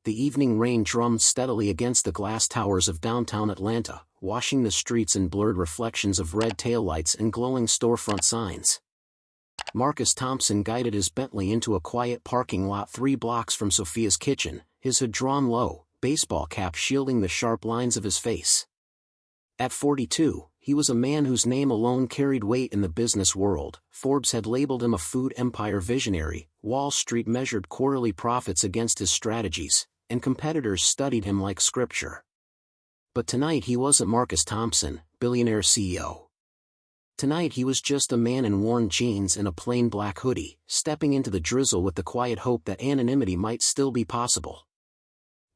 The evening rain drummed steadily against the glass towers of downtown Atlanta, washing the streets in blurred reflections of red taillights and glowing storefront signs. Marcus Thompson guided his Bentley into a quiet parking lot 3 blocks from Sophia's kitchen, his hood drawn low, baseball cap shielding the sharp lines of his face. At 42, he was a man whose name alone carried weight in the business world. Forbes had labeled him a food empire visionary, Wall Street measured quarterly profits against his strategies, and competitors studied him like scripture. But tonight he wasn't Marcus Thompson, billionaire CEO. Tonight he was just a man in worn jeans and a plain black hoodie, stepping into the drizzle with the quiet hope that anonymity might still be possible.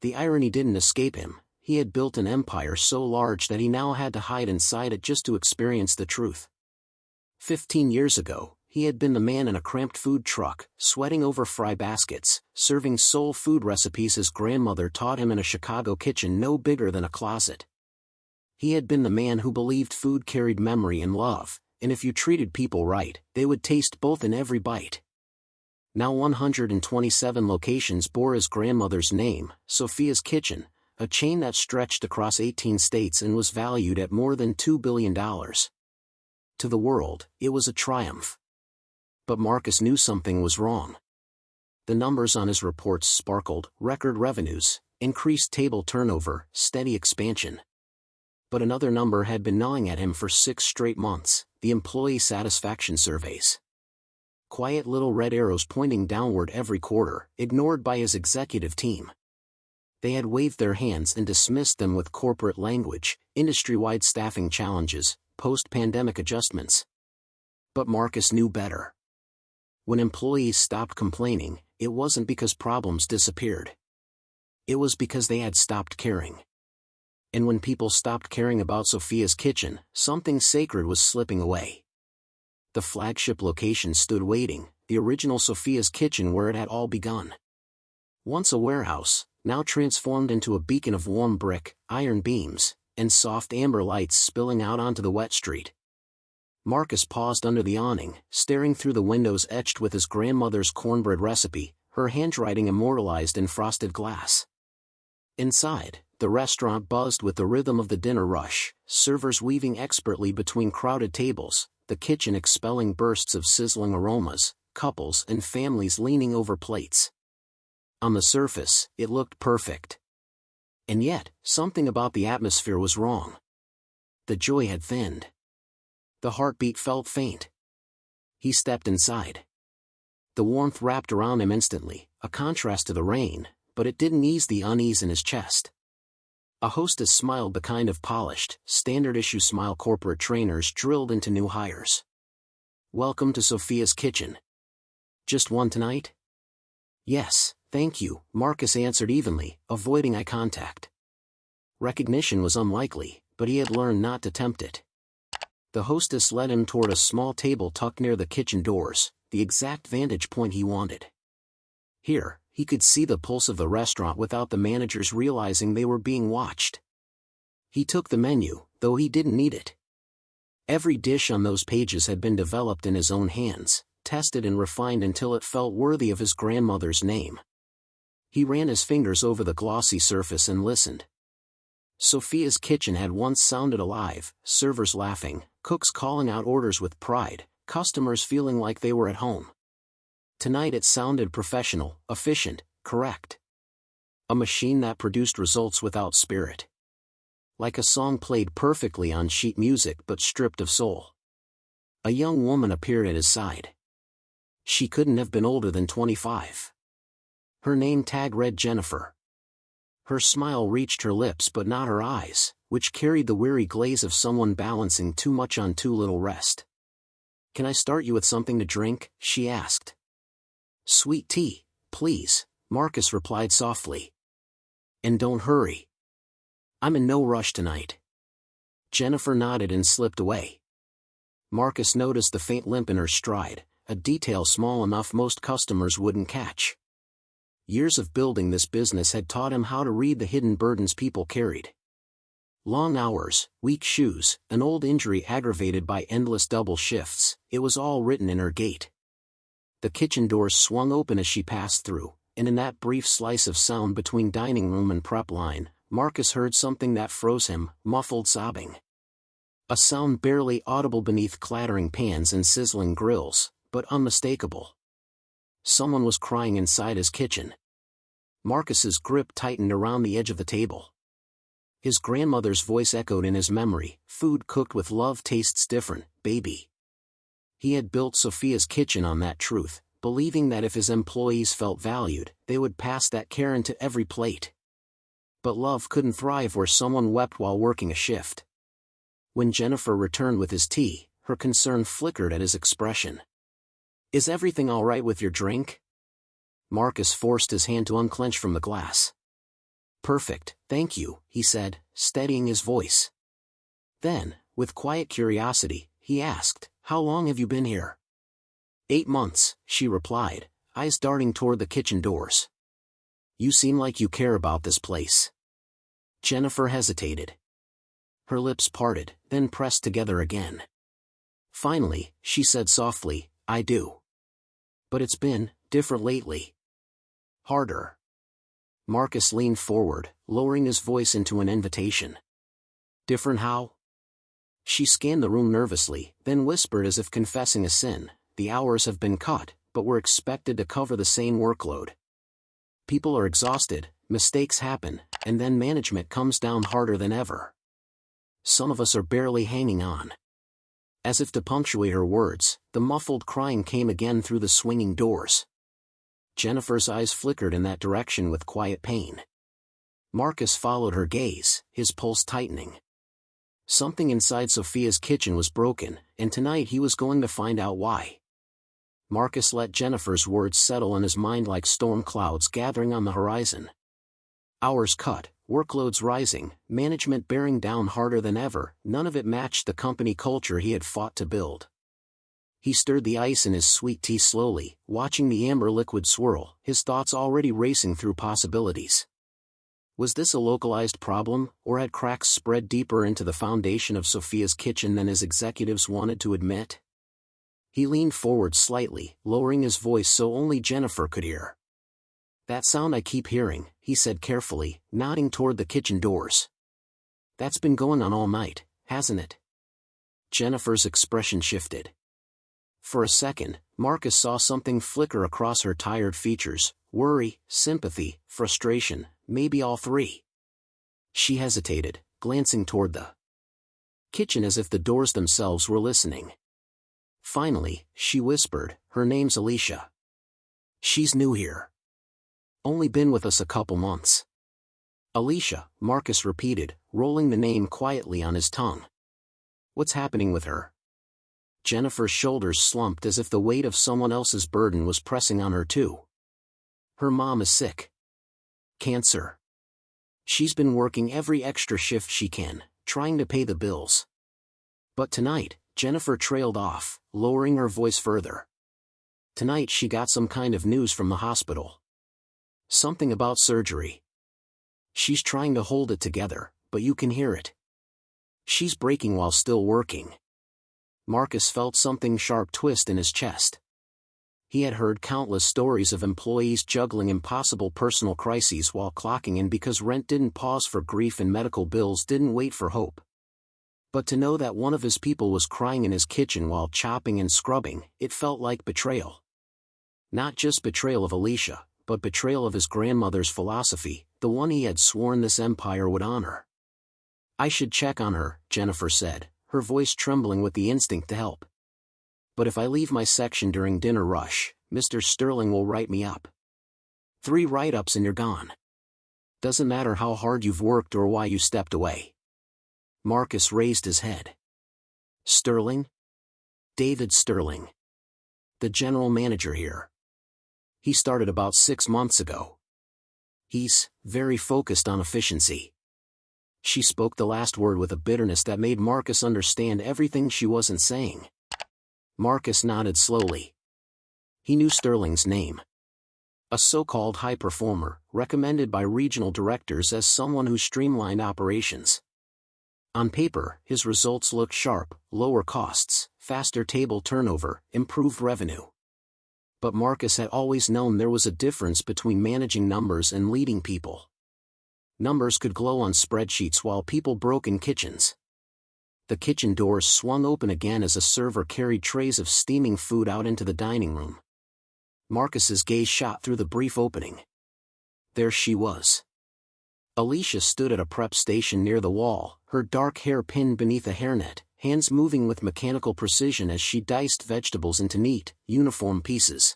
The irony didn't escape him. He had built an empire so large that he now had to hide inside it just to experience the truth. 15 years ago, he had been the man in a cramped food truck, sweating over fry baskets, serving soul food recipes his grandmother taught him in a Chicago kitchen no bigger than a closet. He had been the man who believed food carried memory and love, and if you treated people right, they would taste both in every bite. Now 127 locations bore his grandmother's name, Sophia's Kitchen, a chain that stretched across 18 states and was valued at more than $2 billion. To the world, it was a triumph. But Marcus knew something was wrong. The numbers on his reports sparkled: record revenues, increased table turnover, steady expansion. But another number had been gnawing at him for 6 straight months: the employee satisfaction surveys. Quiet little red arrows pointing downward every quarter, ignored by his executive team. They had waved their hands and dismissed them with corporate language, industry-wide staffing challenges, post-pandemic adjustments. But Marcus knew better. When employees stopped complaining, it wasn't because problems disappeared. It was because they had stopped caring. And when people stopped caring about Sophia's Kitchen, something sacred was slipping away. The flagship location stood waiting, the original Sophia's Kitchen where it had all begun. Once a warehouse, now transformed into a beacon of warm brick, iron beams, and soft amber lights spilling out onto the wet street. Marcus paused under the awning, staring through the windows etched with his grandmother's cornbread recipe, her handwriting immortalized in frosted glass. Inside, the restaurant buzzed with the rhythm of the dinner rush, servers weaving expertly between crowded tables, the kitchen expelling bursts of sizzling aromas, couples and families leaning over plates. On the surface, it looked perfect. And yet, something about the atmosphere was wrong. The joy had thinned. The heartbeat felt faint. He stepped inside. The warmth wrapped around him instantly, a contrast to the rain, but it didn't ease the unease in his chest. A hostess smiled, the kind of polished, standard-issue smile corporate trainers drilled into new hires. "Welcome to Sophia's Kitchen. Just one tonight?" "Yes, thank you," Marcus answered evenly, avoiding eye contact. Recognition was unlikely, but he had learned not to tempt it. The hostess led him toward a small table tucked near the kitchen doors, the exact vantage point he wanted. Here, he could see the pulse of the restaurant without the managers realizing they were being watched. He took the menu, though he didn't need it. Every dish on those pages had been developed in his own hands, tested and refined until it felt worthy of his grandmother's name. He ran his fingers over the glossy surface and listened. Sophia's Kitchen had once sounded alive, servers laughing, cooks calling out orders with pride, customers feeling like they were at home. Tonight it sounded professional, efficient, correct. A machine that produced results without spirit. Like a song played perfectly on sheet music but stripped of soul. A young woman appeared at his side. She couldn't have been older than 25. Her name tag read Jennifer. Her smile reached her lips but not her eyes, which carried the weary glaze of someone balancing too much on too little rest. "Can I start you with something to drink?" she asked. "Sweet tea, please," Marcus replied softly. "And don't hurry. I'm in no rush tonight." Jennifer nodded and slipped away. Marcus noticed the faint limp in her stride, a detail small enough most customers wouldn't catch. Years of building this business had taught him how to read the hidden burdens people carried. Long hours, weak shoes, an old injury aggravated by endless double shifts, it was all written in her gait. The kitchen doors swung open as she passed through, and in that brief slice of sound between dining room and prep line, Marcus heard something that froze him, muffled sobbing. A sound barely audible beneath clattering pans and sizzling grills, but unmistakable. Someone was crying inside his kitchen. Marcus's grip tightened around the edge of the table. His grandmother's voice echoed in his memory, "Food cooked with love tastes different, baby." He had built Sophia's kitchen on that truth, believing that if his employees felt valued, they would pass that care into every plate. But love couldn't thrive where someone wept while working a shift. When Jennifer returned with his tea, her concern flickered at his expression. "Is everything all right with your drink?" Marcus forced his hand to unclench from the glass. "Perfect, thank you," he said, steadying his voice. Then, with quiet curiosity, he asked, "How long have you been here?" 8 months, she replied, eyes darting toward the kitchen doors. "You seem like you care about this place." Jennifer hesitated. Her lips parted, then pressed together again. Finally, she said softly, "I do. But it's been different lately. Harder." Marcus leaned forward, lowering his voice into an invitation. "Different how?" She scanned the room nervously, then whispered as if confessing a sin, "The hours have been cut, but we're expected to cover the same workload. People are exhausted, mistakes happen, and then management comes down harder than ever. Some of us are barely hanging on." As if to punctuate her words, the muffled crying came again through the swinging doors. Jennifer's eyes flickered in that direction with quiet pain. Marcus followed her gaze, his pulse tightening. Something inside Sophia's kitchen was broken, and tonight he was going to find out why. Marcus let Jennifer's words settle in his mind like storm clouds gathering on the horizon. Hours cut, workloads rising, management bearing down harder than ever, none of it matched the company culture he had fought to build. He stirred the ice in his sweet tea slowly, watching the amber liquid swirl, his thoughts already racing through possibilities. Was this a localized problem, or had cracks spread deeper into the foundation of Sophia's kitchen than his executives wanted to admit? He leaned forward slightly, lowering his voice so only Jennifer could hear. "That sound I keep hearing," he said carefully, nodding toward the kitchen doors. "That's been going on all night, hasn't it?" Jennifer's expression shifted. For a second, Marcus saw something flicker across her tired features, worry, sympathy, frustration, maybe all three. She hesitated, glancing toward the kitchen as if the doors themselves were listening. Finally, she whispered, "Her name's Alicia. She's new here. Only been with us a couple months." "Alicia," Marcus repeated, rolling the name quietly on his tongue. "What's happening with her?" Jennifer's shoulders slumped as if the weight of someone else's burden was pressing on her too. "Her mom is sick. Cancer. She's been working every extra shift she can, trying to pay the bills." But tonight, Jennifer trailed off, lowering her voice further. "Tonight she got some kind of news from the hospital. Something about surgery. She's trying to hold it together, but you can hear it. She's breaking while still working." Marcus felt something sharp twist in his chest. He had heard countless stories of employees juggling impossible personal crises while clocking in because rent didn't pause for grief and medical bills didn't wait for hope. But to know that one of his people was crying in his kitchen while chopping and scrubbing, it felt like betrayal. Not just betrayal of Alicia, but betrayal of his grandmother's philosophy, the one he had sworn this empire would honor. "I should check on her," Jennifer said, her voice trembling with the instinct to help. "But if I leave my section during dinner rush, Mr. Sterling will write me up. 3 write-ups and you're gone. Doesn't matter how hard you've worked or why you stepped away." Marcus raised his head. "Sterling?" "David Sterling. The general manager here. He started about 6 months ago. He's very focused on efficiency." She spoke the last word with a bitterness that made Marcus understand everything she wasn't saying. Marcus nodded slowly. He knew Sterling's name. A so-called high performer, recommended by regional directors as someone who streamlined operations. On paper, his results looked sharp: lower costs, faster table turnover, improved revenue. But Marcus had always known there was a difference between managing numbers and leading people. Numbers could glow on spreadsheets while people broke in kitchens. The kitchen doors swung open again as a server carried trays of steaming food out into the dining room. Marcus's gaze shot through the brief opening. There she was. Alicia stood at a prep station near the wall, her dark hair pinned beneath a hairnet, hands moving with mechanical precision as she diced vegetables into neat, uniform pieces.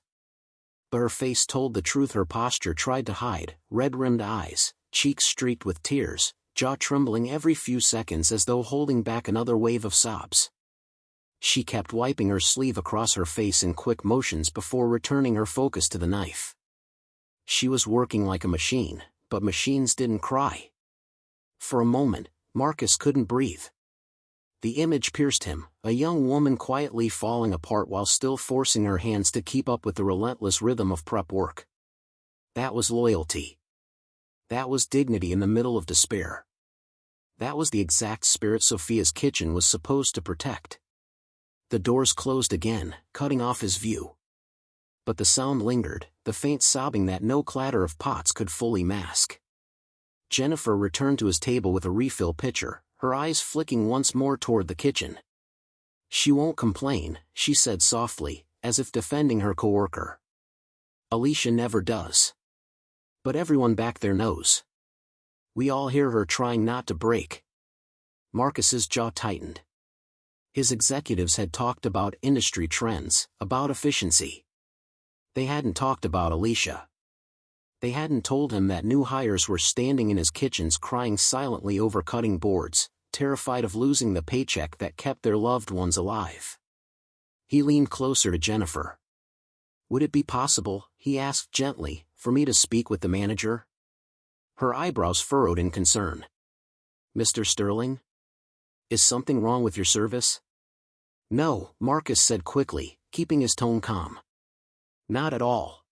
But her face told the truth her posture tried to hide, red-rimmed eyes, cheeks streaked with tears, jaw trembling every few seconds as though holding back another wave of sobs. She kept wiping her sleeve across her face in quick motions before returning her focus to the knife. She was working like a machine, but machines didn't cry. For a moment, Marcus couldn't breathe. The image pierced him, a young woman quietly falling apart while still forcing her hands to keep up with the relentless rhythm of prep work. That was loyalty. That was dignity in the middle of despair. That was the exact spirit Sophia's kitchen was supposed to protect. The doors closed again, cutting off his view. But the sound lingered, the faint sobbing that no clatter of pots could fully mask. Jennifer returned to his table with a refill pitcher, her eyes flicking once more toward the kitchen. She won't complain, she said softly, as if defending her coworker. Alicia never does. But everyone back there knows. We all hear her trying not to break. Marcus's jaw tightened. His executives had talked about industry trends, about efficiency. They hadn't talked about Alicia. They hadn't told him that new hires were standing in his kitchens crying silently over cutting boards, terrified of losing the paycheck that kept their loved ones alive. He leaned closer to Jennifer. Would it be possible, he asked gently, for me to speak with the manager? Her eyebrows furrowed in concern. Mr. Sterling? Is something wrong with your service? No, Marcus said quickly, keeping his tone calm. Not at all.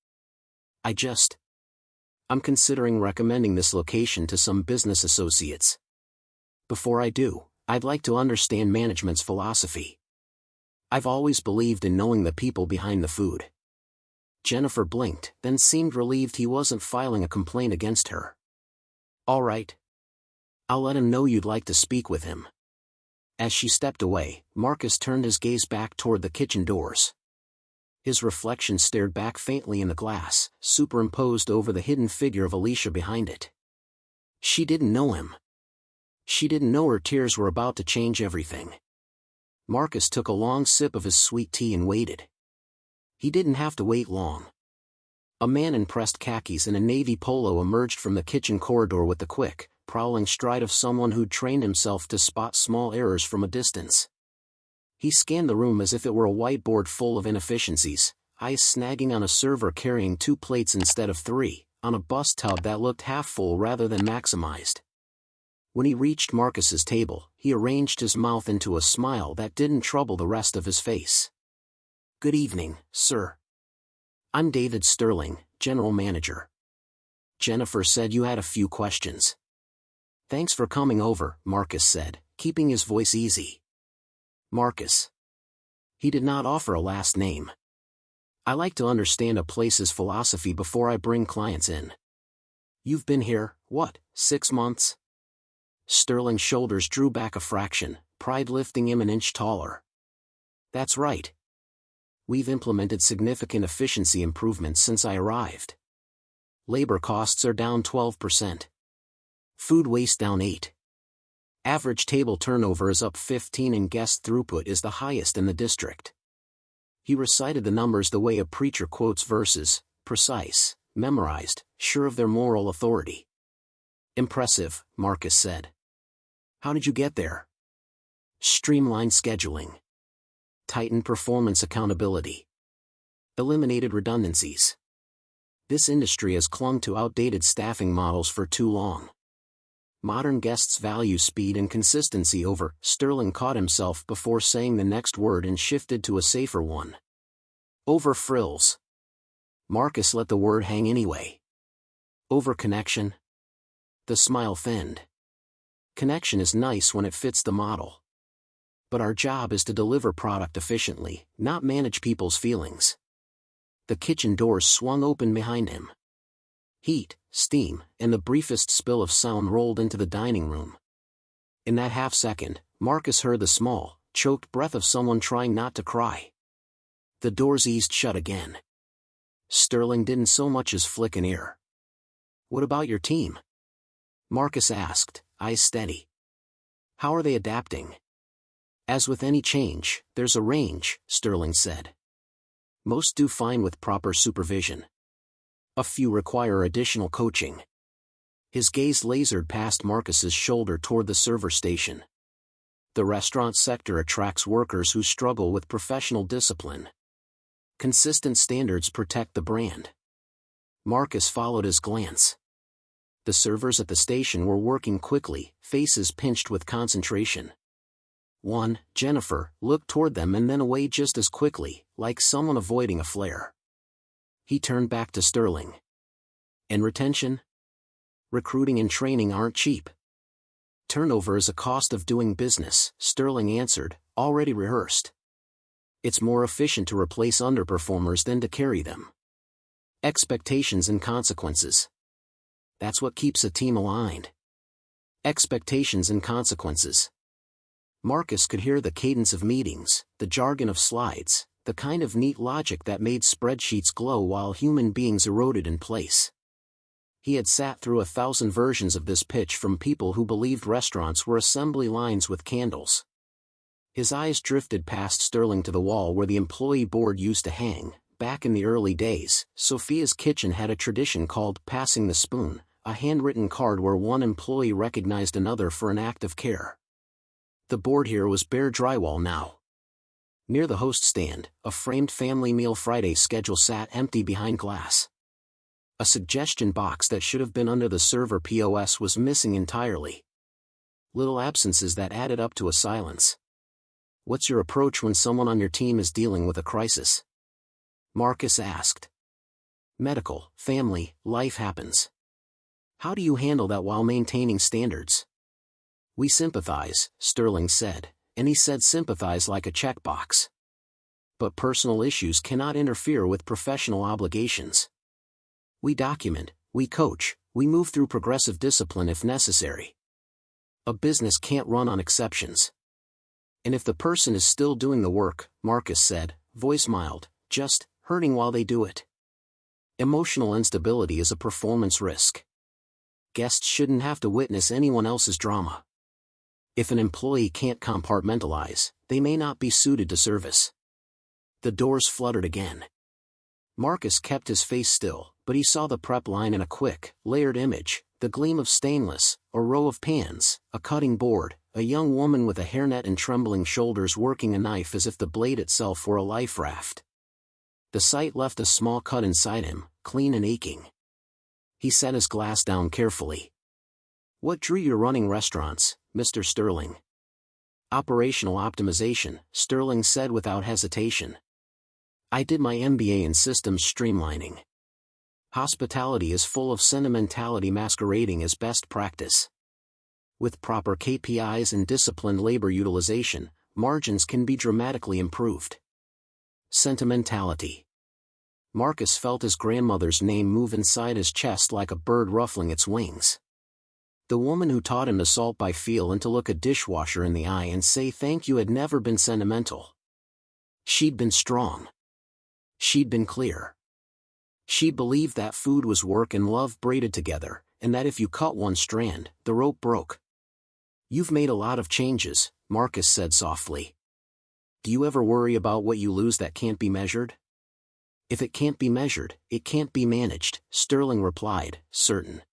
I'm considering recommending this location to some business associates. Before I do, I'd like to understand management's philosophy. I've always believed in knowing the people behind the food. Jennifer blinked, then seemed relieved he wasn't filing a complaint against her. All right. I'll let him know you'd like to speak with him. As she stepped away, Marcus turned his gaze back toward the kitchen doors. His reflection stared back faintly in the glass, superimposed over the hidden figure of Alicia behind it. She didn't know him. She didn't know her tears were about to change everything. Marcus took a long sip of his sweet tea and waited. He didn't have to wait long. A man in pressed khakis and a navy polo emerged from the kitchen corridor with the quick, prowling stride of someone who'd trained himself to spot small errors from a distance. He scanned the room as if it were a whiteboard full of inefficiencies, eyes snagging on a server carrying 2 plates instead of 3, on a bus tub that looked half full rather than maximized. When he reached Marcus's table, he arranged his mouth into a smile that didn't trouble the rest of his face. Good evening, sir. I'm David Sterling, General Manager. Jennifer said you had a few questions. Thanks for coming over, Marcus said, keeping his voice easy. Marcus. He did not offer a last name. I like to understand a place's philosophy before I bring clients in. You've been here, 6 months? Sterling's shoulders drew back a fraction, pride lifting him an inch taller. That's right. We've implemented significant efficiency improvements since I arrived. Labor costs are down 12%. Food waste down 8%. Average table turnover is up 15% and guest throughput is the highest in the district. He recited the numbers the way a preacher quotes verses, precise, memorized, sure of their moral authority. Impressive, Marcus said. How did you get there? Streamlined scheduling. Tightened performance accountability. Eliminated redundancies. This industry has clung to outdated staffing models for too long. Modern guests value speed and consistency over. Sterling caught himself before saying the next word and shifted to a safer one. Over frills. Marcus let the word hang anyway. Over connection. The smile thinned. Connection is nice when it fits the model. But our job is to deliver product efficiently, not manage people's feelings. the kitchen doors swung open behind him. Heat, steam, and the briefest spill of sound rolled into the dining room. In that half-second, Marcus heard the small, choked breath of someone trying not to cry. The doors eased shut again. Sterling didn't so much as flick an ear. "What about your team?" Marcus asked, eyes steady. "How are they adapting?" "As with any change, there's a range," Sterling said. "Most do fine with proper supervision. A few require additional coaching." His gaze lasered past Marcus's shoulder toward the server station. The restaurant sector attracts workers who struggle with professional discipline. Consistent standards protect the brand. Marcus followed his glance. The servers at the station were working quickly, faces pinched with concentration. One, Jennifer, looked toward them and then away just as quickly, like someone avoiding a flare. He turned back to Sterling. "And retention? Recruiting and training aren't cheap." "Turnover is a cost of doing business," Sterling answered, already rehearsed. "It's more efficient to replace underperformers than to carry them. Expectations and consequences. That's what keeps a team aligned. Expectations and consequences." Marcus could hear the cadence of meetings, the jargon of slides, the kind of neat logic that made spreadsheets glow while human beings eroded in place. He had sat through 1,000 versions of this pitch from people who believed restaurants were assembly lines with candles. His eyes drifted past Sterling to the wall where the employee board used to hang. Back in the early days, Sophia's Kitchen had a tradition called passing the spoon, a handwritten card where one employee recognized another for an act of care. The board here was bare drywall now. Near the host stand, a framed Family Meal Friday schedule sat empty behind glass. A suggestion box that should have been under the server POS was missing entirely. Little absences that added up to a silence. "What's your approach when someone on your team is dealing with a crisis?" Marcus asked. "Medical, family, life happens. How do you handle that while maintaining standards?" "We sympathize," Sterling said, and he said sympathize like a checkbox. "But personal issues cannot interfere with professional obligations. We document, we coach, we move through progressive discipline if necessary. A business can't run on exceptions." "And if the person is still doing the work," Marcus said, voice mild, "just hurting while they do it. Emotional instability is a performance risk. Guests shouldn't have to witness anyone else's drama. If an employee can't compartmentalize, they may not be suited to service." The doors fluttered again. Marcus kept his face still, but he saw the prep line in a quick, layered image, the gleam of stainless, a row of pans, a cutting board, a young woman with a hairnet and trembling shoulders working a knife as if the blade itself were a life raft. The sight left a small cut inside him, clean and aching. He set his glass down carefully. "What drew you to running restaurants, Mr. Sterling?" "Operational optimization," Sterling said without hesitation. "I did my MBA in systems streamlining. Hospitality is full of sentimentality masquerading as best practice. With proper KPIs and disciplined labor utilization, margins can be dramatically improved." Sentimentality. Marcus felt his grandmother's name move inside his chest like a bird ruffling its wings. The woman who taught him to salt by feel and to look a dishwasher in the eye and say thank you had never been sentimental. She'd been strong. She'd been clear. She believed that food was work and love braided together, and that if you cut one strand, the rope broke. "You've made a lot of changes," Marcus said softly. "Do you ever worry about what you lose that can't be measured?" "If it can't be measured, it can't be managed," Sterling replied, certain.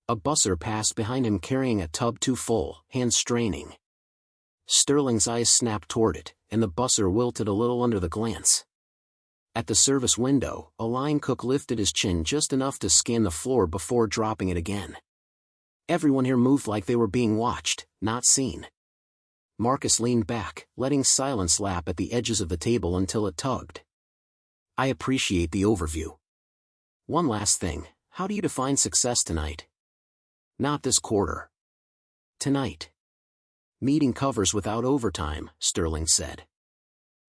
A busser passed behind him carrying a tub too full, hands straining. Sterling's eyes snapped toward it, and the busser wilted a little under the glance. At the service window, a line cook lifted his chin just enough to scan the floor before dropping it again. Everyone here moved like they were being watched, not seen. Marcus leaned back, letting silence lap at the edges of the table until it tugged. "I appreciate the overview. One last thing, how do you define success tonight?" "Not this quarter. Tonight. Meeting covers without overtime," Sterling said.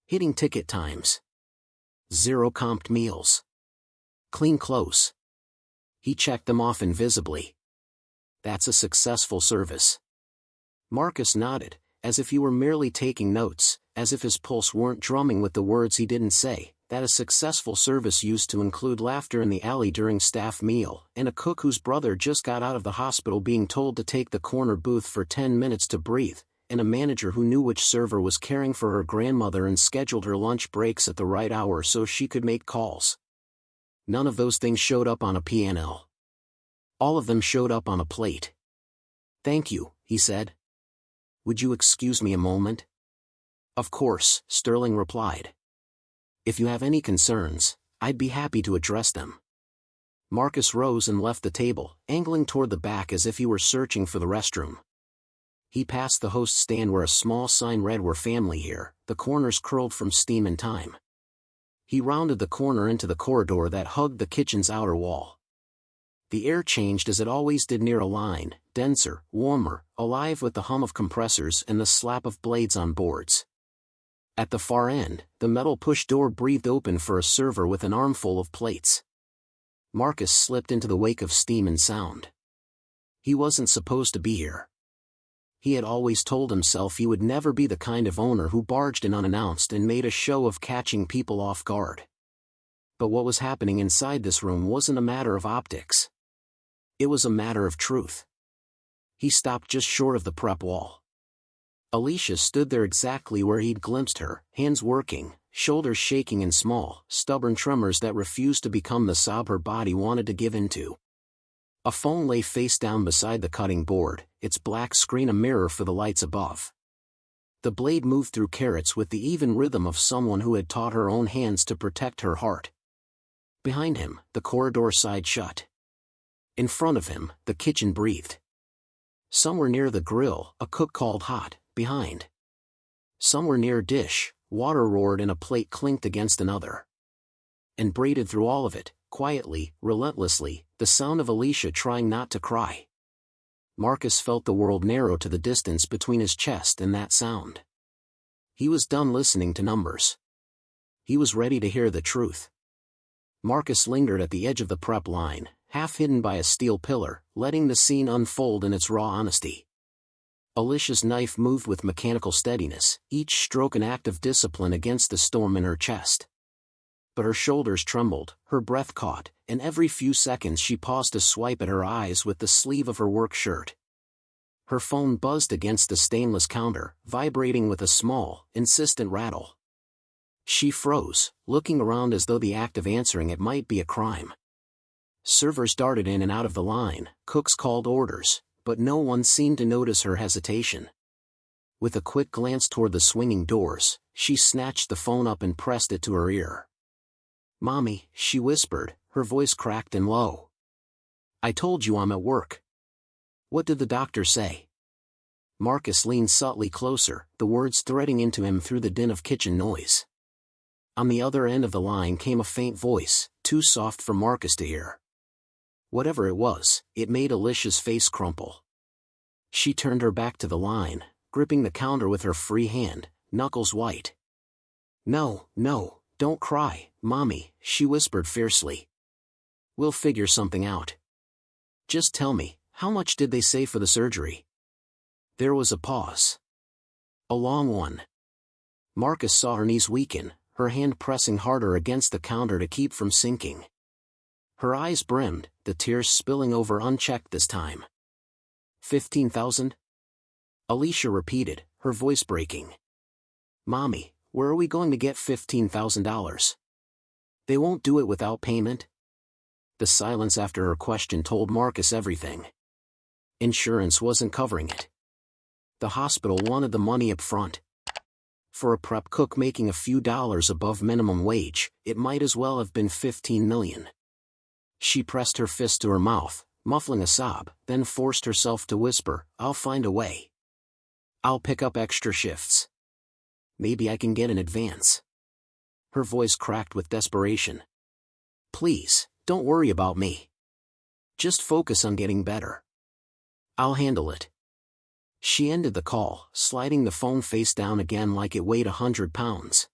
"Hitting ticket times. 0 comped meals. Clean clothes. He checked them off invisibly. That's a successful service. Marcus nodded, as if he were merely taking notes, as if his pulse weren't drumming with the words he didn't say. That a successful service used to include laughter in the alley during staff meal, and a cook whose brother just got out of the hospital being told to take the corner booth for 10 minutes to breathe, and a manager who knew which server was caring for her grandmother and scheduled her lunch breaks at the right hour so she could make calls. None of those things showed up on a P&L. All of them showed up on a plate. "Thank you," he said. "Would you excuse me a moment?" "Of course," Sterling replied. "If you have any concerns, I'd be happy to address them." Marcus rose and left the table, angling toward the back as if he were searching for the restroom. He passed the host stand where a small sign read "We're family here," the corners curled from steam and time. He rounded the corner into the corridor that hugged the kitchen's outer wall. The air changed as it always did near a line, denser, warmer, alive with the hum of compressors and the slap of blades on boards. At the far end, the metal push door breathed open for a server with an armful of plates. Marcus slipped into the wake of steam and sound. He wasn't supposed to be here. He had always told himself he would never be the kind of owner who barged in unannounced and made a show of catching people off guard. But what was happening inside this room wasn't a matter of optics. It was a matter of truth. He stopped just short of the prep wall. Alicia stood there exactly where he'd glimpsed her, hands working, shoulders shaking in small, stubborn tremors that refused to become the sob her body wanted to give into. A phone lay face down beside the cutting board, its black screen a mirror for the lights above. The blade moved through carrots with the even rhythm of someone who had taught her own hands to protect her heart. Behind him, the corridor sighed shut. In front of him, the kitchen breathed. Somewhere near the grill, a cook called hot. Behind. Somewhere near a dish, water roared and a plate clinked against another. And braided through all of it, quietly, relentlessly, the sound of Alicia trying not to cry. Marcus felt the world narrow to the distance between his chest and that sound. He was done listening to numbers. He was ready to hear the truth. Marcus lingered at the edge of the prep line, half hidden by a steel pillar, letting the scene unfold in its raw honesty. Alicia's knife moved with mechanical steadiness, each stroke an act of discipline against the storm in her chest. But her shoulders trembled, her breath caught, and every few seconds she paused to swipe at her eyes with the sleeve of her work shirt. Her phone buzzed against the stainless counter, vibrating with a small, insistent rattle. She froze, looking around as though the act of answering it might be a crime. Servers darted in and out of the line, cooks called orders, but no one seemed to notice her hesitation. With a quick glance toward the swinging doors, she snatched the phone up and pressed it to her ear. "Mommy," she whispered, her voice cracked and low. "I told you I'm at work." "What did the doctor say?" Marcus leaned subtly closer, the words threading into him through the din of kitchen noise. On the other end of the line came a faint voice, too soft for Marcus to hear. Whatever it was, it made Alicia's face crumple. She turned her back to the line, gripping the counter with her free hand, knuckles white. "No, no, don't cry, Mommy," she whispered fiercely. "We'll figure something out. Just tell me, how much did they say for the surgery?" There was a pause. A long one. Marcus saw her knees weaken, her hand pressing harder against the counter to keep from sinking. Her eyes brimmed, the tears spilling over unchecked this time. 15,000? Alicia repeated, her voice breaking. "Mommy, where are we going to get $15,000? They won't do it without payment?" The silence after her question told Marcus everything. Insurance wasn't covering it. The hospital wanted the money up front. For a prep cook making a few dollars above minimum wage, it might as well have been $15 million. She pressed her fist to her mouth, muffling a sob, then forced herself to whisper, "I'll find a way. I'll pick up extra shifts. Maybe I can get an advance." Her voice cracked with desperation. "Please, don't worry about me. Just focus on getting better. I'll handle it." She ended the call, sliding the phone face down again like it weighed 100 pounds.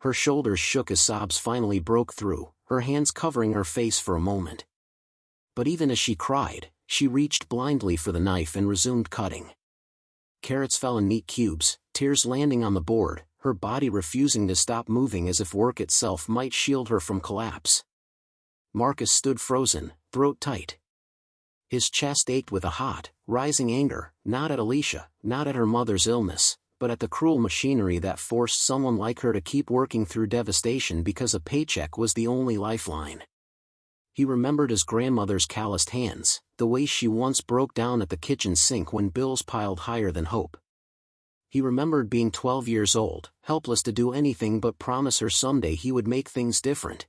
Her shoulders shook as sobs finally broke through, her hands covering her face for a moment. But even as she cried, she reached blindly for the knife and resumed cutting. Carrots fell in neat cubes, tears landing on the board, her body refusing to stop moving as if work itself might shield her from collapse. Marcus stood frozen, throat tight. His chest ached with a hot, rising anger, not at Alicia, not at her mother's illness, but at the cruel machinery that forced someone like her to keep working through devastation because a paycheck was the only lifeline. He remembered his grandmother's calloused hands, the way she once broke down at the kitchen sink when bills piled higher than hope. He remembered being 12 years old, helpless to do anything but promise her someday he would make things different.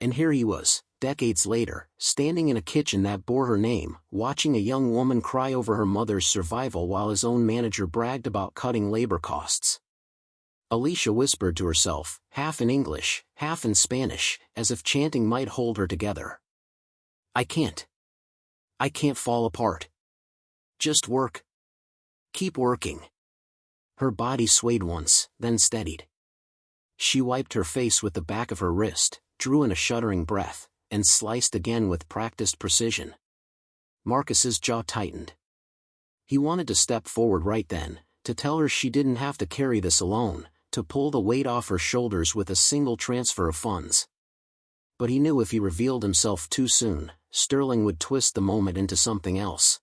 And here he was, decades later, standing in a kitchen that bore her name, watching a young woman cry over her mother's survival while his own manager bragged about cutting labor costs. Alicia whispered to herself, half in English, half in Spanish, as if chanting might hold her together. I can't fall apart. Just work. Keep working. Her body swayed once, then steadied. She wiped her face with the back of her wrist, drew in a shuddering breath, and sliced again with practiced precision. Marcus's jaw tightened. He wanted to step forward right then, to tell her she didn't have to carry this alone, to pull the weight off her shoulders with a single transfer of funds. But he knew if he revealed himself too soon, Sterling would twist the moment into something else.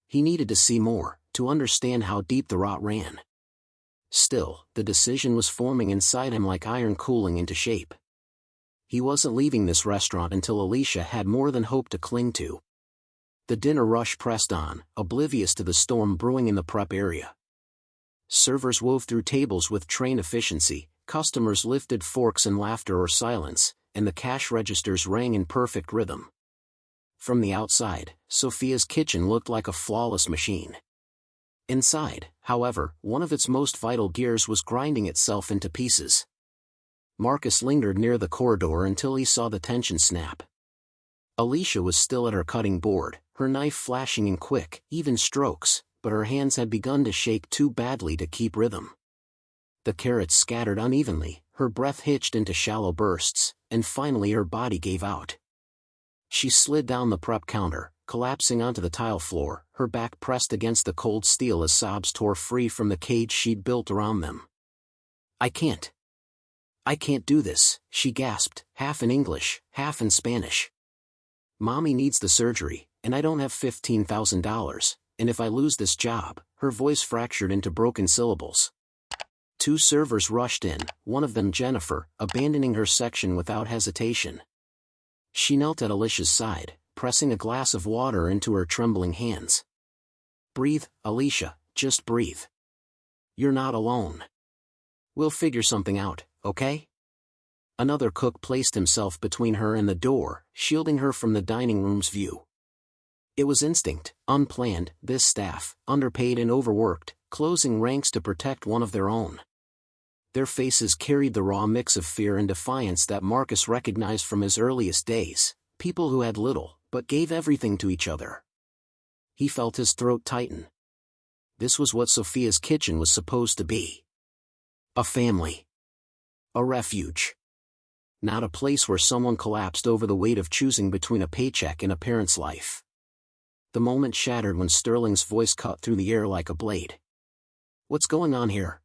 He needed to see more, to understand how deep the rot ran. Still, the decision was forming inside him like iron cooling into shape. He wasn't leaving this restaurant until Alicia had more than hope to cling to. The dinner rush pressed on, oblivious to the storm brewing in the prep area. Servers wove through tables with train efficiency, customers lifted forks in laughter or silence, and the cash registers rang in perfect rhythm. From the outside, Sophia's kitchen looked like a flawless machine. Inside, however, one of its most vital gears was grinding itself into pieces. Marcus lingered near the corridor until he saw the tension snap. Alicia was still at her cutting board, her knife flashing in quick, even strokes, but her hands had begun to shake too badly to keep rhythm. The carrots scattered unevenly, her breath hitched into shallow bursts, and finally her body gave out. She slid down the prep counter, collapsing onto the tile floor, her back pressed against the cold steel as sobs tore free from the cage she'd built around them. I can't do this, she gasped, half in English, half in Spanish. Mommy needs the surgery, and I don't have $15,000, and if I lose this job, her voice fractured into broken syllables. Two servers rushed in, one of them Jennifer, abandoning her section without hesitation. She knelt at Alicia's side, pressing a glass of water into her trembling hands. Breathe, Alicia, just breathe. You're not alone. We'll figure something out, okay? Another cook placed himself between her and the door, shielding her from the dining room's view. It was instinct, unplanned, this staff, underpaid and overworked, closing ranks to protect one of their own. Their faces carried the raw mix of fear and defiance that Marcus recognized from his earliest days, people who had little, but gave everything to each other. He felt his throat tighten. This was what Sophia's kitchen was supposed to be. A family. A refuge. Not a place where someone collapsed over the weight of choosing between a paycheck and a parent's life. The moment shattered when Sterling's voice cut through the air like a blade. What's going on here?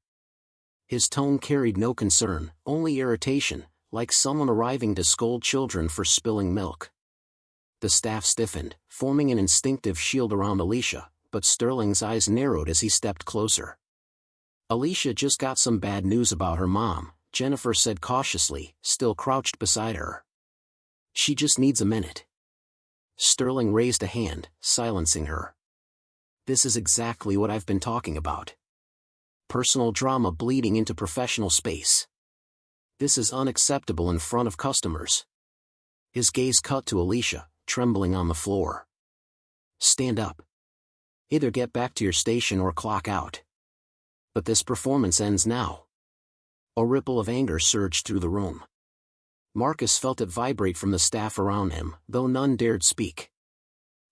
His tone carried no concern, only irritation, like someone arriving to scold children for spilling milk. The staff stiffened, forming an instinctive shield around Alicia, but Sterling's eyes narrowed as he stepped closer. Alicia just got some bad news about her mom, Jennifer said cautiously, still crouched beside her. She just needs a minute. Sterling raised a hand, silencing her. This is exactly what I've been talking about. Personal drama bleeding into professional space. This is unacceptable in front of customers. His gaze cut to Alicia, trembling on the floor. Stand up. Either get back to your station or clock out. But this performance ends now. A ripple of anger surged through the room. Marcus felt it vibrate from the staff around him, though none dared speak.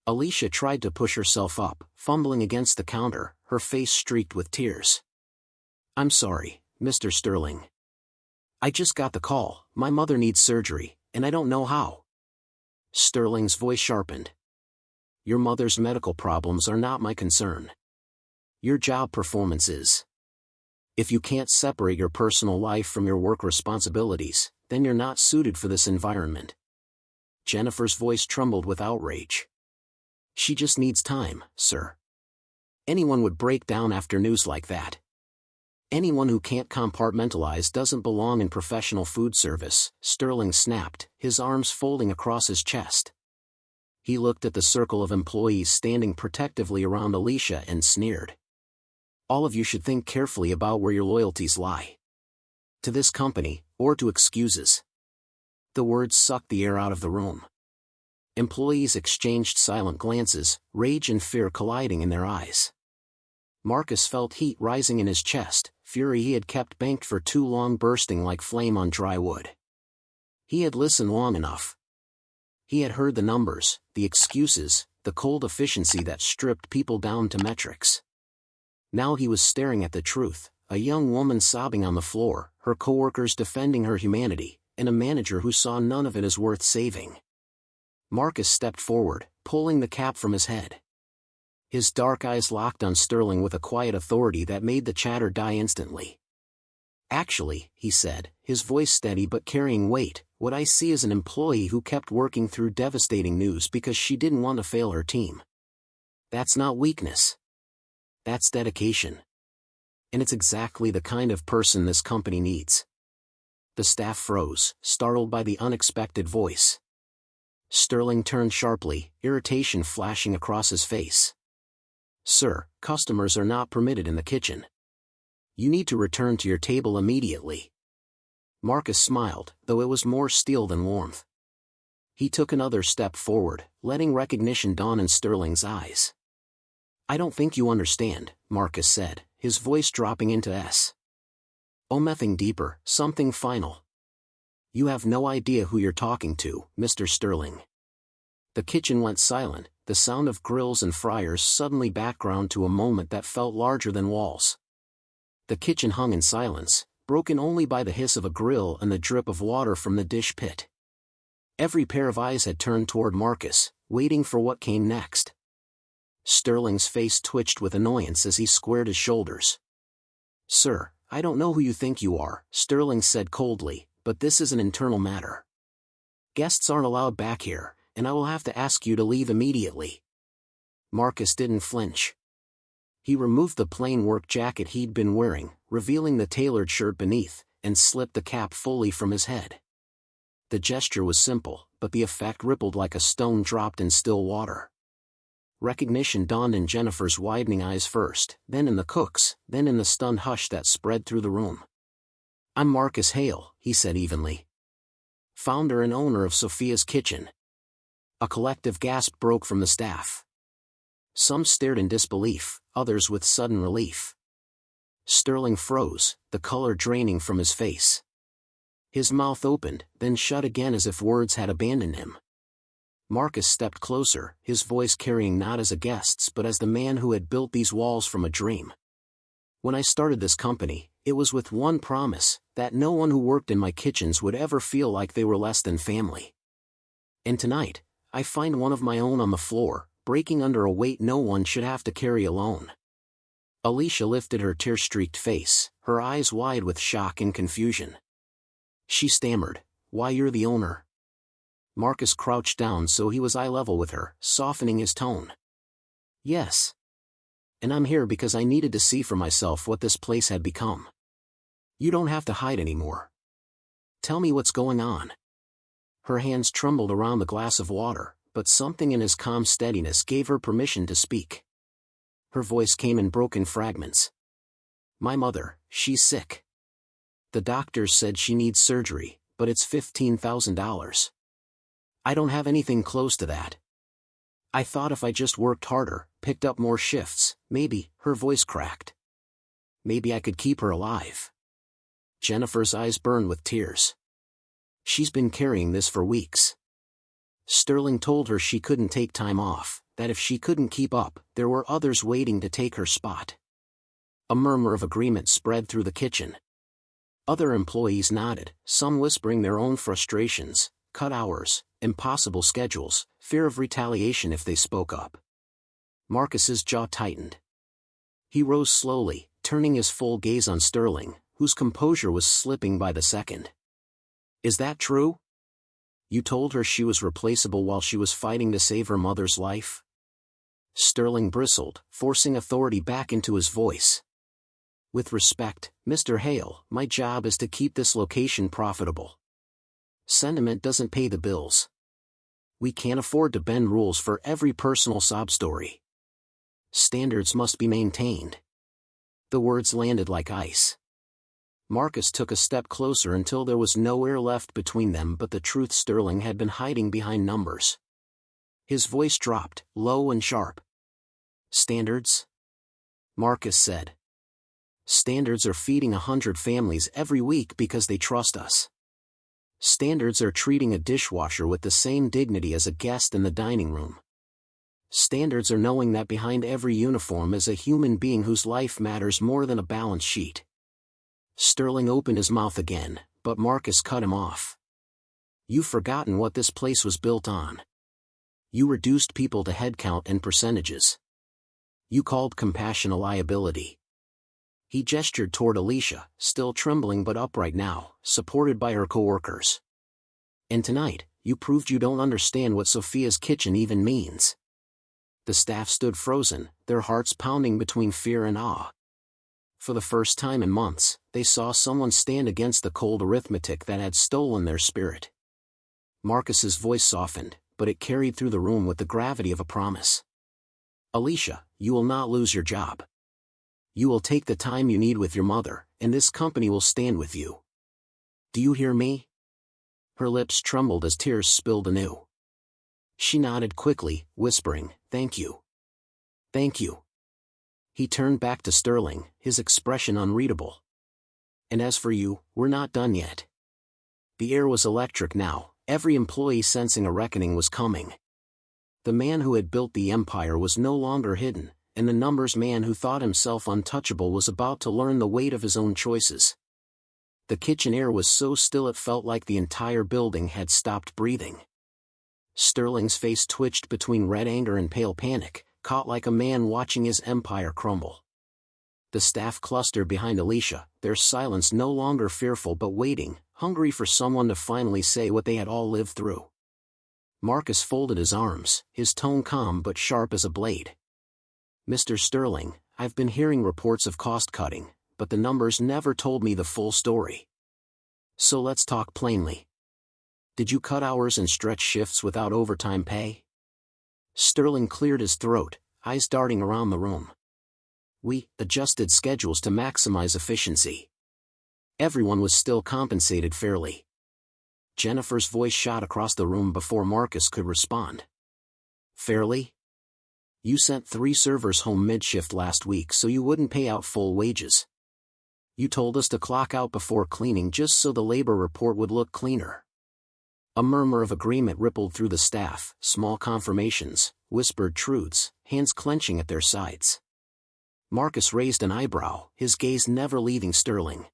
Alicia tried to push herself up, fumbling against the counter, her face streaked with tears. I'm sorry, Mr. Sterling. I just got the call, my mother needs surgery, and I don't know how. Sterling's voice sharpened. Your mother's medical problems are not my concern. Your job performance is. If you can't separate your personal life from your work responsibilities, then you're not suited for this environment. Jennifer's voice trembled with outrage. She just needs time, sir. Anyone would break down after news like that. Anyone who can't compartmentalize doesn't belong in professional food service, Sterling snapped, his arms folding across his chest. He looked at the circle of employees standing protectively around Alicia and sneered. All of you should think carefully about where your loyalties lie. To this company, or to excuses. The words sucked the air out of the room. Employees exchanged silent glances, rage and fear colliding in their eyes. Marcus felt heat rising in his chest, fury he had kept banked for too long bursting like flame on dry wood. He had listened long enough. He had heard the numbers, the excuses, the cold efficiency that stripped people down to metrics. Now he was staring at the truth, a young woman sobbing on the floor, her coworkers defending her humanity, and a manager who saw none of it as worth saving. Marcus stepped forward, pulling the cap from his head. His dark eyes locked on Sterling with a quiet authority that made the chatter die instantly. Actually, he said, his voice steady but carrying weight, what I see is an employee who kept working through devastating news because she didn't want to fail her team. That's not weakness. That's dedication. And it's exactly the kind of person this company needs. The staff froze, startled by the unexpected voice. Sterling turned sharply, irritation flashing across his face. Sir, customers are not permitted in the kitchen. You need to return to your table immediately. Marcus smiled, though it was more steel than warmth. He took another step forward, letting recognition dawn in Sterling's eyes. I don't think you understand, Marcus said, his voice dropping into S. Omething deeper, something final. You have no idea who you're talking to, Mr. Sterling. The kitchen went silent, the sound of grills and fryers suddenly background to a moment that felt larger than walls. The kitchen hung in silence, broken only by the hiss of a grill and the drip of water from the dish pit. Every pair of eyes had turned toward Marcus, waiting for what came next. Sterling's face twitched with annoyance as he squared his shoulders. Sir, I don't know who you think you are, Sterling said coldly, but this is an internal matter. Guests aren't allowed back here, and I will have to ask you to leave immediately. Marcus didn't flinch. He removed the plain work jacket he'd been wearing, revealing the tailored shirt beneath, and slipped the cap fully from his head. The gesture was simple, but the effect rippled like a stone dropped in still water. Recognition dawned in Jennifer's widening eyes first, then in the cook's, then in the stunned hush that spread through the room. I'm Marcus Hale, he said evenly. Founder and owner of Sophia's Kitchen. A collective gasp broke from the staff. Some stared in disbelief, others with sudden relief. Sterling froze, the color draining from his face. His mouth opened, then shut again as if words had abandoned him. Marcus stepped closer, his voice carrying not as a guest's but as the man who had built these walls from a dream. When I started this company, it was with one promise, that no one who worked in my kitchens would ever feel like they were less than family. And tonight, I find one of my own on the floor, breaking under a weight no one should have to carry alone. Alicia lifted her tear-streaked face, her eyes wide with shock and confusion. She stammered, "Why, you're the owner." Marcus crouched down so he was eye level with her, softening his tone. Yes. And I'm here because I needed to see for myself what this place had become. You don't have to hide anymore. Tell me what's going on. Her hands trembled around the glass of water, but something in his calm steadiness gave her permission to speak. Her voice came in broken fragments. My mother, she's sick. The doctors said she needs surgery, but it's $15,000. I don't have anything close to that. I thought if I just worked harder, picked up more shifts, maybe, her voice cracked. Maybe I could keep her alive. Jennifer's eyes burned with tears. She's been carrying this for weeks. Sterling told her she couldn't take time off, that if she couldn't keep up, there were others waiting to take her spot. A murmur of agreement spread through the kitchen. Other employees nodded, some whispering their own frustrations: cut hours, impossible schedules, fear of retaliation if they spoke up. Marcus's jaw tightened. He rose slowly, turning his full gaze on Sterling, whose composure was slipping by the second. Is that true? You told her she was replaceable while she was fighting to save her mother's life? Sterling bristled, forcing authority back into his voice. With respect, Mr. Hale, my job is to keep this location profitable. Sentiment doesn't pay the bills. We can't afford to bend rules for every personal sob story. Standards must be maintained. The words landed like ice. Marcus took a step closer until there was no air left between them but the truth Sterling had been hiding behind numbers. His voice dropped, low and sharp. Standards? Marcus said. Standards are feeding 100 families every week because they trust us. Standards are treating a dishwasher with the same dignity as a guest in the dining room. Standards are knowing that behind every uniform is a human being whose life matters more than a balance sheet. Sterling opened his mouth again, but Marcus cut him off. You've forgotten what this place was built on. You reduced people to headcount and percentages. You called compassion a liability. He gestured toward Alicia, still trembling but upright now, supported by her coworkers. And tonight, you proved you don't understand what Sophia's kitchen even means. The staff stood frozen, their hearts pounding between fear and awe. For the first time in months, they saw someone stand against the cold arithmetic that had stolen their spirit. Marcus's voice softened, but it carried through the room with the gravity of a promise. Alicia, you will not lose your job. You will take the time you need with your mother, and this company will stand with you. Do you hear me? Her lips trembled as tears spilled anew. She nodded quickly, whispering, "Thank you. Thank you." He turned back to Sterling, his expression unreadable. And as for you, we're not done yet. The air was electric now, every employee sensing a reckoning was coming. The man who had built the empire was no longer hidden, and the numbers man who thought himself untouchable was about to learn the weight of his own choices. The kitchen air was so still it felt like the entire building had stopped breathing. Sterling's face twitched between red anger and pale panic, caught like a man watching his empire crumble. The staff clustered behind Alicia, their silence no longer fearful but waiting, hungry for someone to finally say what they had all lived through. Marcus folded his arms, his tone calm but sharp as a blade. Mr. Sterling, I've been hearing reports of cost-cutting, but the numbers never told me the full story. So let's talk plainly. Did you cut hours and stretch shifts without overtime pay? Sterling cleared his throat, eyes darting around the room. We adjusted schedules to maximize efficiency. Everyone was still compensated fairly. Jennifer's voice shot across the room before Marcus could respond. Fairly? You sent 3 servers home mid-shift last week so you wouldn't pay out full wages. You told us to clock out before cleaning just so the labor report would look cleaner. A murmur of agreement rippled through the staff, small confirmations, whispered truths, hands clenching at their sides. Marcus raised an eyebrow, his gaze never leaving Sterling.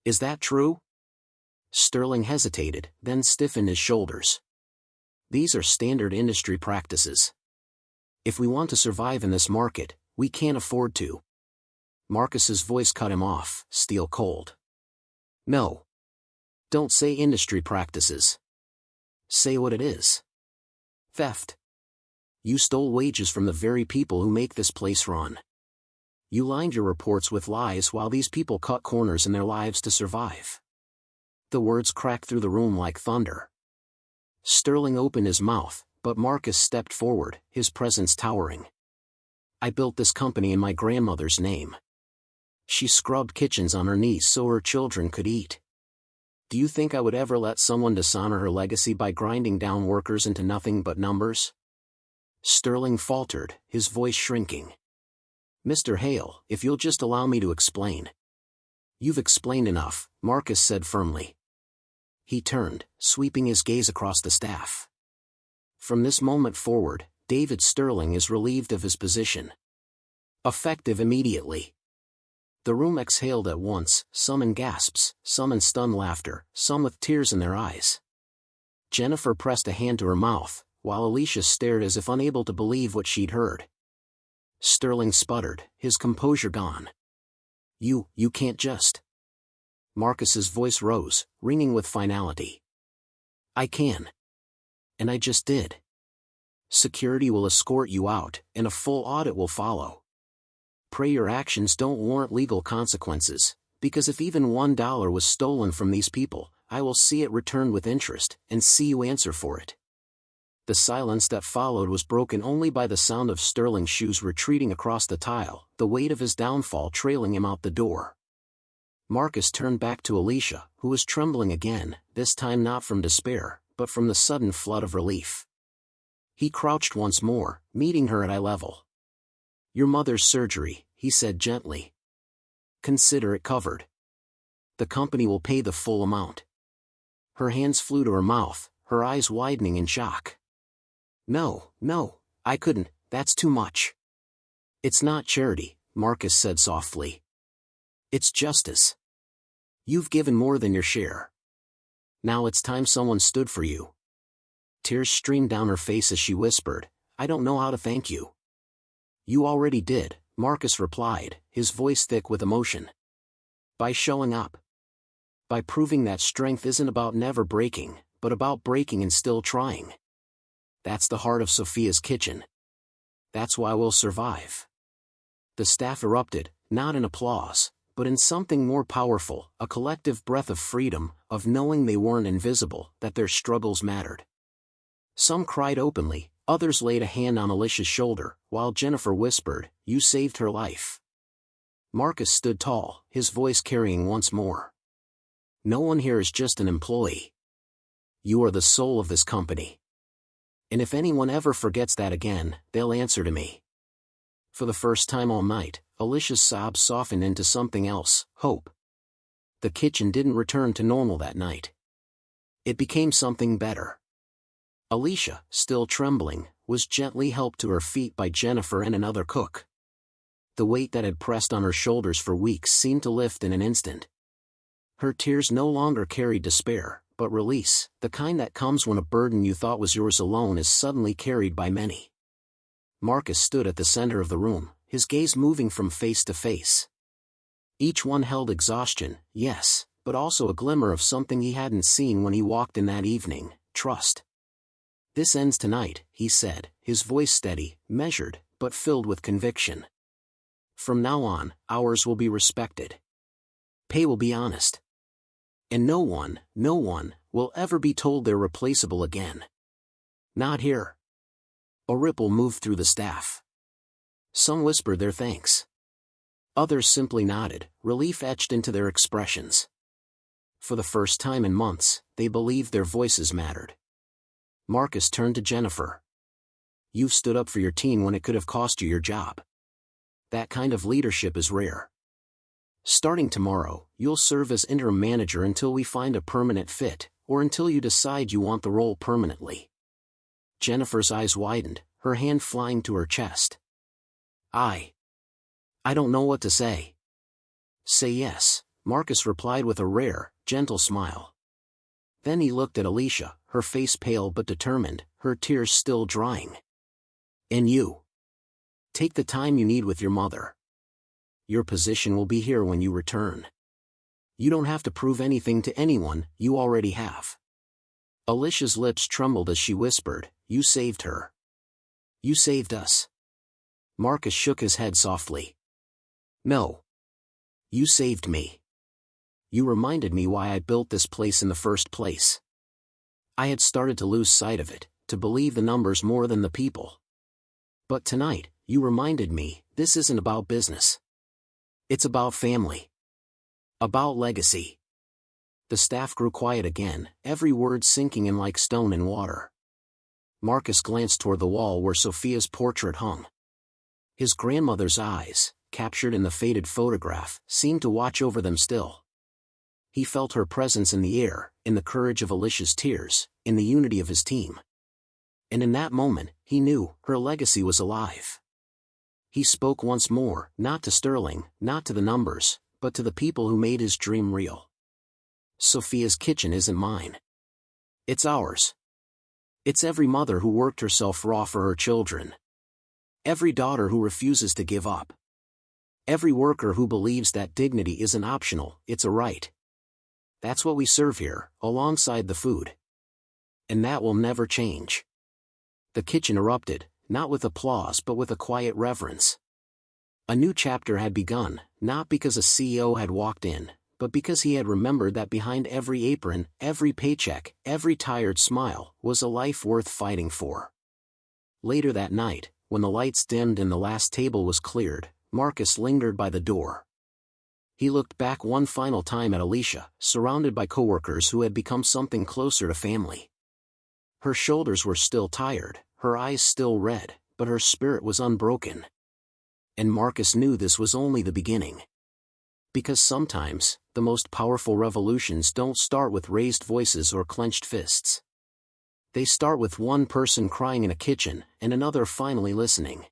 Is that true? Sterling hesitated, then stiffened his shoulders. These are standard industry practices. If we want to survive in this market, we can't afford to. Marcus's voice cut him off, steel cold. No. Don't say industry practices. Say what it is. Theft. You stole wages from the very people who make this place run. You lined your reports with lies while these people cut corners in their lives to survive. The words cracked through the room like thunder. Sterling opened his mouth, but Marcus stepped forward, his presence towering. I built this company in my grandmother's name. She scrubbed kitchens on her knees so her children could eat. Do you think I would ever let someone dishonor her legacy by grinding down workers into nothing but numbers? Sterling faltered, his voice shrinking. Mr. Hale, if you'll just allow me to explain. You've explained enough, Marcus said firmly. He turned, sweeping his gaze across the staff. From this moment forward, David Sterling is relieved of his position. Effective immediately. The room exhaled at once, some in gasps, some in stunned laughter, some with tears in their eyes. Jennifer pressed a hand to her mouth, while Alicia stared as if unable to believe what she'd heard. Sterling sputtered, his composure gone. You can't just. Marcus's voice rose, ringing with finality. I can. And I just did. Security will escort you out, and a full audit will follow. Pray your actions don't warrant legal consequences, because if even $1 was stolen from these people, I will see it returned with interest, and see you answer for it. The silence that followed was broken only by the sound of Sterling's shoes retreating across the tile, the weight of his downfall trailing him out the door. Marcus turned back to Alicia, who was trembling again, this time not from despair, but from the sudden flood of relief. He crouched once more, meeting her at eye level. Your mother's surgery, he said gently. Consider it covered. The company will pay the full amount. Her hands flew to her mouth, her eyes widening in shock. No, I couldn't, that's too much. It's not charity, Marcus said softly. It's justice. You've given more than your share. Now it's time someone stood for you. Tears streamed down her face as she whispered, I don't know how to thank you. You already did, Marcus replied, his voice thick with emotion. By showing up. By proving that strength isn't about never breaking, but about breaking and still trying. That's the heart of Sophia's kitchen. That's why we'll survive. The staff erupted, not in applause, but in something more powerful, a collective breath of freedom, of knowing they weren't invisible, that their struggles mattered. Some cried openly, others laid a hand on Alicia's shoulder, while Jennifer whispered, You saved her life. Marcus stood tall, his voice carrying once more. No one here is just an employee. You are the soul of this company. And if anyone ever forgets that again, they'll answer to me. For the first time all night, Alicia's sobs softened into something else, hope. The kitchen didn't return to normal that night. It became something better. Alicia, still trembling, was gently helped to her feet by Jennifer and another cook. The weight that had pressed on her shoulders for weeks seemed to lift in an instant. Her tears no longer carried despair, but release, the kind that comes when a burden you thought was yours alone is suddenly carried by many. Marcus stood at the center of the room, his gaze moving from face to face. Each one held exhaustion, yes, but also a glimmer of something he hadn't seen when he walked in that evening, trust. This ends tonight, he said, his voice steady, measured, but filled with conviction. From now on, hours will be respected. Pay will be honest. And no one, will ever be told they're replaceable again. Not here. A ripple moved through the staff. Some whispered their thanks. Others simply nodded, relief etched into their expressions. For the first time in months, they believed their voices mattered. Marcus turned to Jennifer. You've stood up for your team when it could have cost you your job. That kind of leadership is rare. Starting tomorrow, you'll serve as interim manager until we find a permanent fit, or until you decide you want the role permanently. Jennifer's eyes widened, her hand flying to her chest. I don't know what to say. Say yes, Marcus replied with a rare, gentle smile. Then he looked at Alicia, her face pale but determined, her tears still drying. And you. Take the time you need with your mother. Your position will be here when you return. You don't have to prove anything to anyone, you already have. Alicia's lips trembled as she whispered, You saved her. You saved us. Marcus shook his head softly. No. You saved me. You reminded me why I built this place in the first place. I had started to lose sight of it, to believe the numbers more than the people. But tonight, you reminded me, this isn't about business. It's about family. About legacy. The staff grew quiet again, every word sinking in like stone in water. Marcus glanced toward the wall where Sophia's portrait hung. His grandmother's eyes, captured in the faded photograph, seemed to watch over them still. He felt her presence in the air, in the courage of Alicia's tears, in the unity of his team. And in that moment, he knew, her legacy was alive. He spoke once more, not to Sterling, not to the numbers, but to the people who made his dream real. Sophia's kitchen isn't mine. It's ours. It's every mother who worked herself raw for her children. Every daughter who refuses to give up. Every worker who believes that dignity isn't optional, it's a right. That's what we serve here, alongside the food. And that will never change. The kitchen erupted, not with applause but with a quiet reverence. A new chapter had begun, not because a CEO had walked in, but because he had remembered that behind every apron, every paycheck, every tired smile, was a life worth fighting for. Later that night, when the lights dimmed and the last table was cleared, Marcus lingered by the door. He looked back one final time at Alicia, surrounded by coworkers who had become something closer to family. Her shoulders were still tired, her eyes still red, but her spirit was unbroken. And Marcus knew this was only the beginning. Because sometimes, the most powerful revolutions don't start with raised voices or clenched fists. They start with one person crying in a kitchen, and another finally listening.